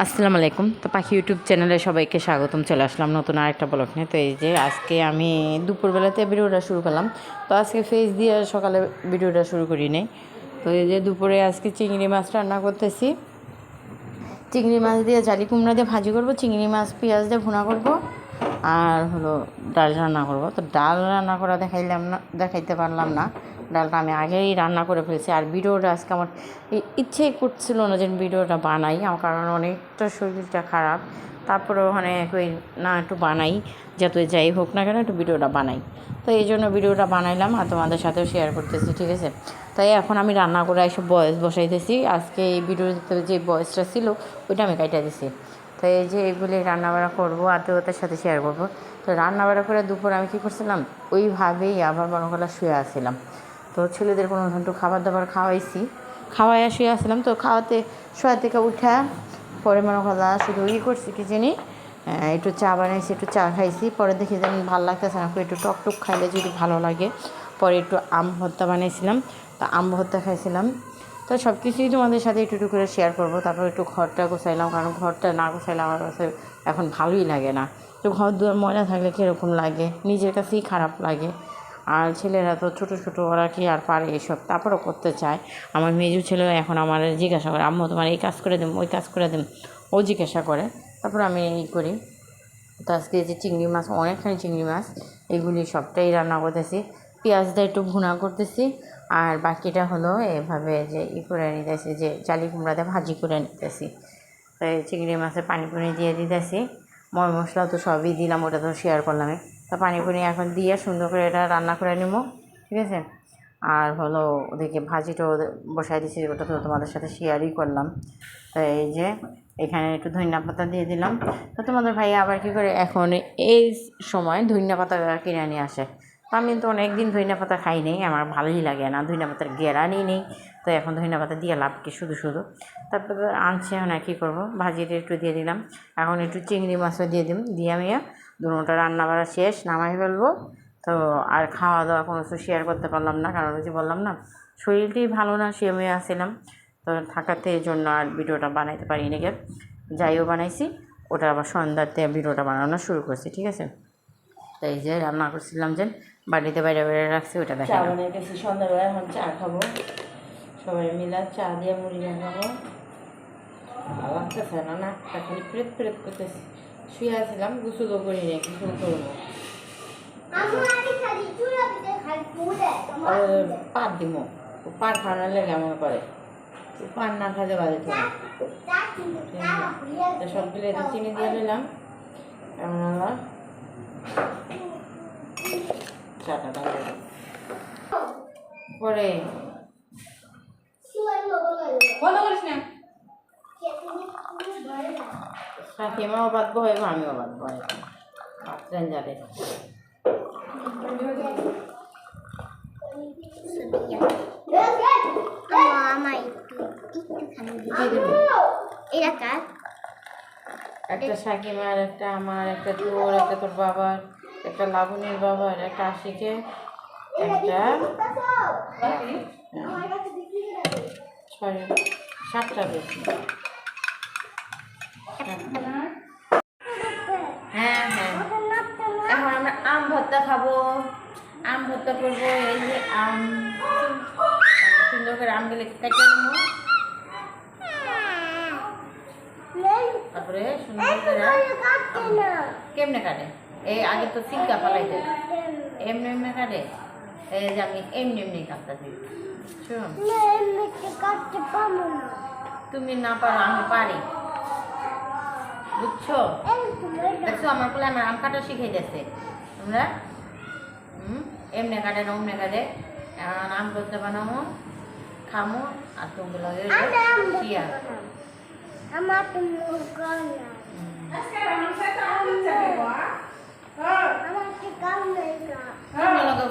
আসসালামু আলাইকুম। তো পাখি ইউটিউব চ্যানেলে সবাইকে স্বাগতম। চলে আসলাম নতুন আরেকটা ব্লগ নিয়ে। তো এই যে আজকে আমি দুপুরবেলাতে ভিডিওটা শুরু করলাম। তো আজকে ফেস দিয়ে সকালে ভিডিওটা শুরু করি নাই। তো এই যে দুপুরে আজকে চিংড়ি মাছ রান্না করতেছি। চিংড়ি মাছ দিয়ে জালি কুমড়া দিয়ে ভাজি করব, চিংড়ি মাছ পেঁয়াজ দিয়ে ভুনা করব, আর হলো ডাল রান্না করব। তো ডাল রান্না করা দেখাইতে পারলাম না। ডালটা আমি আগেই রান্না করে ফেলছি। আর ভিডিওটা আজকে আমার ইচ্ছেই করছিল না যে ভিডিওটা বানাই, আমার কারণ অনেকটা শরীরটা খারাপ। তারপরে ওখানে না একটু বানাই, যতই যাই হোক না কেন একটু ভিডিওটা বানাই। তো এই জন্য ভিডিওটা বানাইলাম আর তোমাদের সাথেও শেয়ার করতেছি, ঠিক আছে। তাই এখন আমি রান্না করে এসব বয়স বসাইতেছি। আজকে এই ভিডিওতে যে বয়সটা ছিল ওইটা আমি কাটিয়ে দিছি। তো এই যে এগুলি রান্নাবাড়া করবো, আত্মীয়তার সাথে শেয়ার করবো। তো রান্নাবাড়া করে দুপুর আমি কী করছিলাম, ওইভাবেই আবার মনে করলাম শুয়ে আসছিলাম। তো ছেলেদের কোনো একটু খাবার দাবার খাওয়াই শুয়ে আসছিলাম। তো শোয়া থেকে উঠা পরে মনে করলাম শুধু করছি কি জানি, একটু চা বানাইছি, একটু চা খাইছি। পরে দেখি যে আমি ভালো লাগতেছে না, একটু টকটক খাইলে যদি ভালো লাগে। পরে একটু আম ভর্তা বানাইছিলাম, তো আম ভর্তা খাইছিলাম। তো সব কিছুই তোমাদের সাথে একটু করে শেয়ার করবো। তারপর একটু ঘরটা গোছাইলাম, কারণ ঘরটা না গোছাইলে আমার কাছে এখন ভালোই লাগে না। তো ঘর দুয়ার ময়লা থাকলে কীরকম লাগে, নিজের কাছেই খারাপ লাগে। আর ছেলেরা তো ছোটো ছোটো, ওরা কি আর পারে এসব, তারপরও করতে চায়। আমার মেজু ছেলেও এখন আমার জিজ্ঞাসা করে, আম্মু তোমার এই কাজ করে দিন, ওই কাজ করে দিন, ও জিজ্ঞাসা করে। তারপর আমি এই করি। তো আজকে যে চিংড়ি মাছ, অনেকখানি চিংড়ি মাছ, এগুলি সবটাই রান্না করতেছি। পেঁয়াজ দিয়ে একটু ভুনা করতেছি, আর বাকিটা হলো এভাবে যে করে নিতেছি, যে জালি কুমড়া দিয়ে ভাজি করে নিতেছি। তো এই চিংড়ি মাছের পানি দিয়ে দিতেছি। মশলা তো সবই দিলাম, ওটা তো শেয়ার করলাম। তা পানি এখন দিয়ে সুন্দর করে এটা রান্না করে নেব, ঠিক আছে। আর হলো ওদিকে ভাজিটাও বসাই দিয়েছি, ওটা তো তোমাদের সাথে শেয়ারই করলাম। তো এই যে এখানে একটু ধনিয়া পাতা দিয়ে দিলাম। তো তোমাদের ভাই আবার কী করে, এখন এই সময় ধনিয়া পাতা কিনে নিয়ে আসে। তো আমি তো অনেক দিন ধনিয়া পাতা খাই নেই, আমার ভালোই লাগে না, ধনিয়া পাতার গেরানি নেই। তো এখন ধনিয়া পাতা দিয়ে লাভ কি, শুধু শুধু। তারপরে আনছি, এখন আর কী করবো, ভাজিটা একটু দিয়ে দিলাম। এখন একটু চিংড়ি মাছও দিয়ে আমি দুটোটা রান্না বাড়া শেষ, নামাই ফেলবো। তো আর খাওয়া দাওয়া কোনো কিছু শেয়ার করতে পারলাম না, কারণ ওই যে বললাম না, শরীরটাই ভালো না, শুয়ে আসছিলাম। তো থাকাতে এই জন্য আর ভিডিওটা বানাইতে পারি নাকি। যাইও বানাইছি, ওটা আবার সন্ধ্যাতে ভিডিওটা বানানো শুরু করছি, ঠিক আছে। তো এই যে রান্না করছিলাম যে বাড়িতে বাইরে রাখছি, ওটা দেখা চা বানিয়ে গেছি সন্ধ্যাবেলা। এখন চা খাবো, সবাই মিলে চা দিয়ে মুড়ি খাবো। ভালো লাগতেছে না, নাকটা খালি প্রেত করতেছি। শুয়ে আসছিলাম, গোসলও করি না, গোসল করবো। পাট দিব, পাট খাওয়ানোর লেগে এমন করে, পান না খাইতে বাজে থাকে। সবগুলো একটু চিনি দিয়ে দিলাম। এমন আবার চাটা পরে কাকিমাও বাঁধবো এবং আমিও বাঁধবো, ট্রেন যাবে। একটা সাকিমার, একটা আমার, একটা তোর, একটা তোর বাবার, একটা লাবণীর বাবার, একটা আশিকের, একটা 7টা বেশি। হ্যাঁ হ্যাঁ, এখন আমরা আম ভর্তা খাবো, আম ভর্তা করবো। এই যে আম, সুন্দর করে আমগুলো কেটে নেবো, তারপরে সুন্দর করে কেমনে কাটে, এই আগে তো সিল্কা পালাইতে, এমনি কাটে। এই যে আমি এমনি কাটতেছি, তুমি না পারো, আমি পারি, বুঝছো? দেখছো আমার কোলে আমার আম কাটা শিখে গেছে। তোমরা এমনি কাটে না অমনে কাটে। আম করতে বানাবো, খামো, আর তোমরা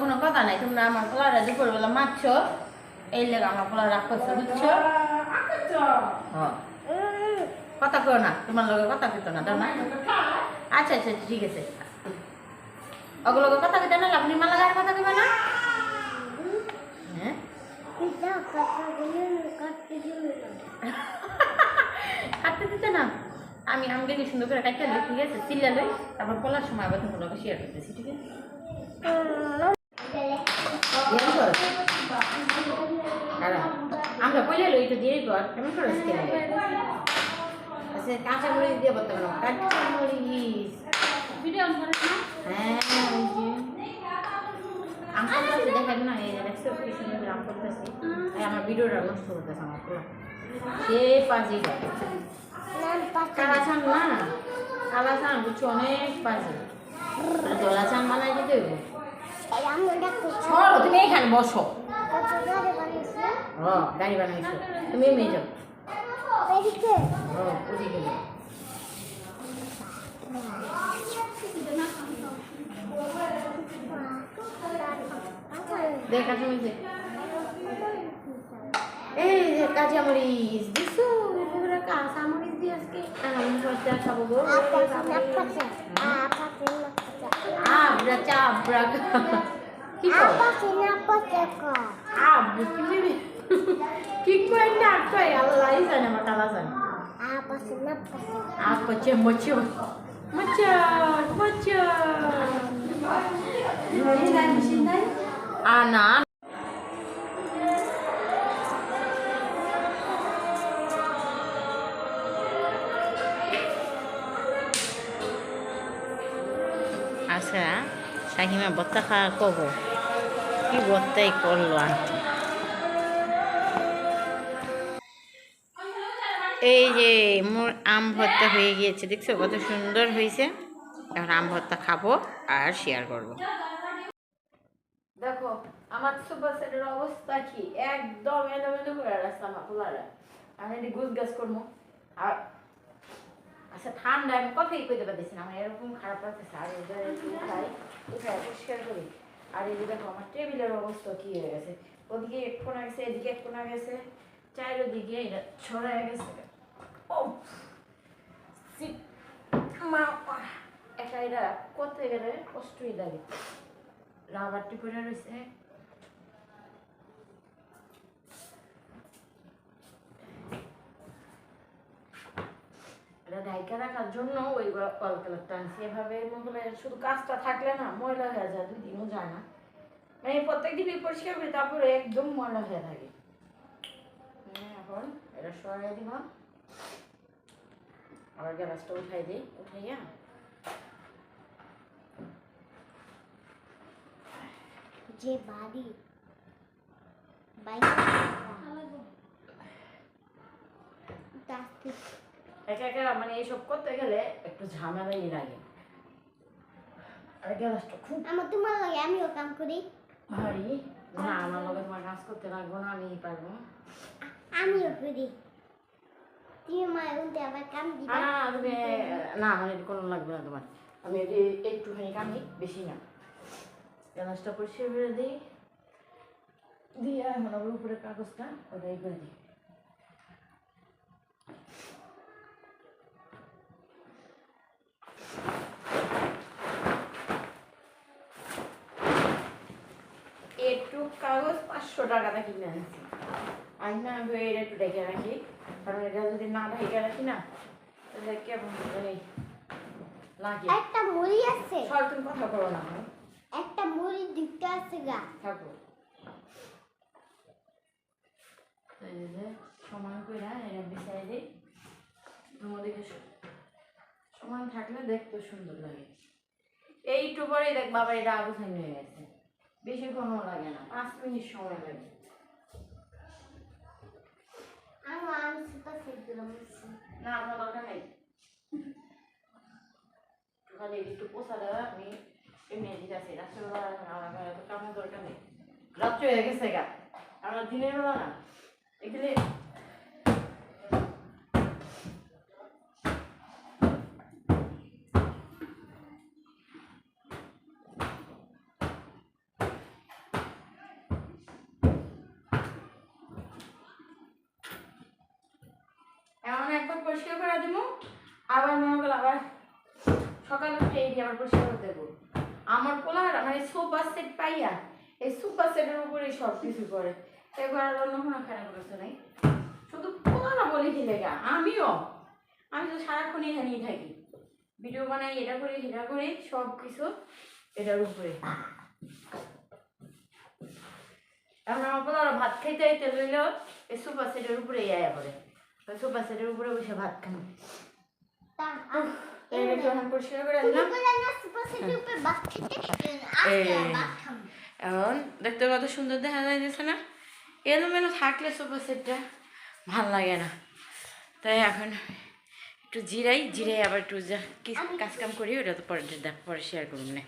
কোনো কথা নাই। তোমরা আমার পোলাটা দুপুরবেলা মারছো, এই লেগে আমার পোলা রাগ করছো, বুঝছো? কথা কেউ না, তোমার লোক কথা কেতো না, দাও না। আচ্ছা আচ্ছা ঠিক আছে, ওগুলোকে কথা কেটে না, আপনি মালা গায়ের কথা কেবে না। হ্যাঁ কাটতে দিতে না, আমি আমাকে কি সুন্দর করে কাটতে লই, ঠিক আছে, চিল্লা লই, তারপর বলার সময় আবার তোমাকে শেয়ার করতেছি, ঠিক আছে? আমরা বলে লই একটু দিয়েই পর কেমন করে স্কেলে আচ্ছা কাঁচা মরিচ দিয়ে বলতে পারো, কাঁচা মরিচ ভিডিও অন করে না। হ্যাঁ ওই যে আম করতেছি, দেখেন না, এই দেখছো কি সুন্দর আম করতেছি। আমার ভিডিওটা নষ্ট করতেছে আমার পুরো সে পাজি কালা চান না, কালা চান বুঝছো, অনেক পাজি জলা চান বানাই দিতে হবে। ছড়ো তুমি এখানে বসো, গাড়ি বানাইছো তুমি মেয়ে যাও, ওদিকে দেখ কাঁচা মরিচ, এই যে কাঁচা মরিচ দিছো, কাঁচা মরিচ দিয়ে আজকে আমি সজ্জা খাবো গো। আবরা চাবরা কি কি কই না কই আল্লাহ জানে, আমার কালা জানে আপছে মচ্ছে মচ্ছে মচ্ছে আনা আচ্ছা শাহিমা ভর্তা খাওয়া কব, কি ভর্তাই করলো আন্টি। এই যে মোর আম ভর্তা হয়ে গিয়েছে, দেখছো কত সুন্দর হয়েছে। এখন আম ভর্তা খাবো আর শেয়ার করবো। দেখো আমার সুপার সেটের অবস্থা কি, একদম এলোমেলো করে রাখছে আমার পোলারে। আমি এটি গুছ গাছ করবো আর আচ্ছা ঠান্ডা আমি কথাই কইতে পারতেছি না, আমার এরকম খারাপ লাগতেছে। আর এদের একটু উঠাই উঠাই পরিষ্কার করি। আর এই যে দেখো আমার টেবিলের অবস্থা কি হয়ে গেছে, ওদিকে এক কোনা গেছে, এদিকে এক কোনা গেছে, চারিদিকে এটা ছড়ায় গেছে। ও মা একা এটা করতে গেলে কষ্টই লাগে, রাবারটি পরে রয়েছে। এটা ঢাইকা রাখার জন্য ওই কল কালারটা আনছি, এভাবে মনে শুধু কাজটা থাকলে না ময়লা হয়ে যায়, 2 দিনও যায় না, মানে প্রত্যেক দিনই পরিষ্কার করি তারপরে একদম ময়লা হয়ে থাকে। এখন এটা সরাই দিলাম, আবার গ্যাসটা উঠাই দিই, উঠাইয়া যে বাড়ি একা একা মানে এইসব করতে গেলে একটু ঝামেলাই লাগে। আর গ্যাসটা খুব আমার তোমার লাগে, আমিও কাম করি ভারী না, আমার লগে তোমার কাজ করতে লাগবো না, আমি পারবো, আমিও করি। তুমি মায়ের উনতে আবার কাম দিবা না তুমি না, আমার এটা কোনো লাগবে না তোমার, আমি একটুখানি কামি, বেশি না। গ্যাসটা পরিষ্কার করে দিই, দিয়ে এখন আবার উপরে কাগজটা ওটাই করে দিই। একটু কাগজ 500 টাকাটা কিনে আনছি, আমি না এটা একটু ঢেকে রাখি, কারণ এটা যদি না ঢেকে রাখি না তাহলে কেমন লাগে। একটা মুড়ি আছে, সর তুমি কথা করো না, একটা মুড়ি দুটো আছে গা থাকো সমান করে এটা বিছাই দিই, তোমাদেরকে সমান থাকলে দেখতে সুন্দর লাগে। এইটু পরেই দেখ বাবা এটা আগুছাই হয়ে গেছে, বেশিক্ষণও লাগে না, 5 মিনিট সময় লাগে। আমি সুপার সেট দিলাম না আমার দরকার নেই, খালি একটু পোষা দেওয়া আমি এমনি দিতে আছি, রাত্রেবেলা আমার এত কামের দরকার নেই, রাত্রে হয়ে গেছে গা, আমরা দিনের বেলা না এখানে এমন একবার পরিষ্কার করে দেবো, আবার মনে করলে আবার সকালে উঠে এই আবার পরিষ্কার করে দেবো। আমার পোলার আমার এই সোফা সেট পাইয়া এই সোফা সেটের উপরেই সব কিছু করে, এবার আর অন্য কোনো খারাপ কিছু নেই, শুধু পোলা না বলি কি লেগা আমিও আমি তো সারাক্ষণ এখানেই থাকি, ভিডিও বানাই, এটা করি সেটা করি, সব কিছু এটার উপরে। এখন আমার বলো ওরা ভাত খাইতে আইতে লইলেও এই সোফা সেটের উপরে আয়া করে, ওই সোফা সেটের উপরে বসে ভাত খান। এখন পরিষ্কার করে আনলাম। এখন দেখতে কত সুন্দর দেখা যাইতেছে না? এলোমেলো থাকলে সোফা সেটটা ভাল লাগে না। তাই এখন একটু জিরাই আবার একটু যা কাজ কাম করি, ওটা তো পরে শেয়ার করুন না।